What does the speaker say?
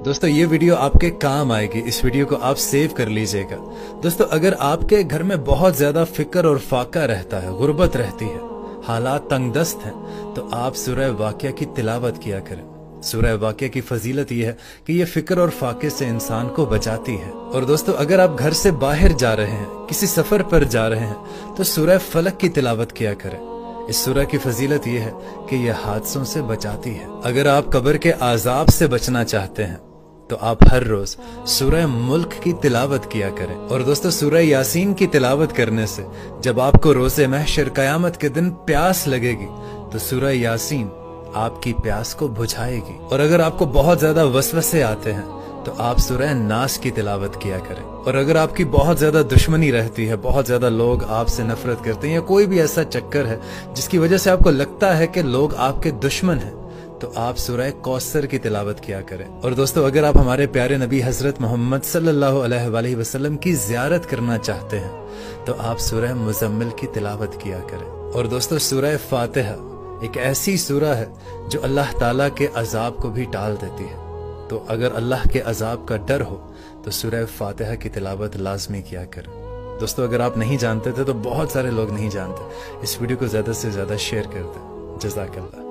दोस्तों ये वीडियो आपके काम आएगी, इस वीडियो को आप सेव कर लीजिएगा। दोस्तों अगर आपके घर में बहुत ज्यादा फिक्र और फाका रहता है, गुर्बत रहती है, हालात तंगदस्त हैं, तो आप सूरह वाक़िया की तिलावत किया करें। सूरह वाक़िया की फजीलत यह है कि ये फिक्र और फाके से इंसान को बचाती है। और दोस्तों अगर आप घर से बाहर जा रहे हैं, किसी सफर पर जा रहे हैं, तो सूरह फलक की तिलावत किया करें। इस सूरह की फजीलत यह है कि यह हादसों से बचाती है। अगर आप कब्र के आजाब से बचना चाहते हैं तो आप हर रोज सूरह मुल्क की तिलावत किया करें। और दोस्तों सूरह यासीन की तिलावत करने से जब आपको रोज़े महशर क़यामत के दिन प्यास लगेगी तो सूरह यासीन आपकी प्यास को बुझाएगी। और अगर आपको बहुत ज्यादा वसवसे आते हैं तो आप सूरह नास की तिलावत किया करें। और अगर आपकी बहुत ज्यादा दुश्मनी रहती है, बहुत ज्यादा लोग आपसे नफरत करते हैं, या कोई भी ऐसा चक्कर है जिसकी वजह से आपको लगता है कि लोग आपके दुश्मन हैं, तो आप सूरह कौसर की तिलावत किया करें। और दोस्तों अगर आप हमारे प्यारे नबी हजरत मोहम्मद सल्लल्लाहु अलैहि वसल्लम की ज़ियारत करना चाहते हैं तो आप सूरह मुज़म्मिल की तिलावत किया करें। और दोस्तों सूरह फातिहा एक ऐसी सूरह है जो अल्लाह ताला के अजाब को भी टाल देती है। तो अगर अल्लाह के अजाब का डर हो तो सूरह फातिहा की तिलावत लाजमी किया करें। दोस्तों अगर आप नहीं जानते थे तो बहुत सारे लोग नहीं जानते, इस वीडियो को ज़्यादा से ज़्यादा शेयर कर दें। जज़ाकल्लाह।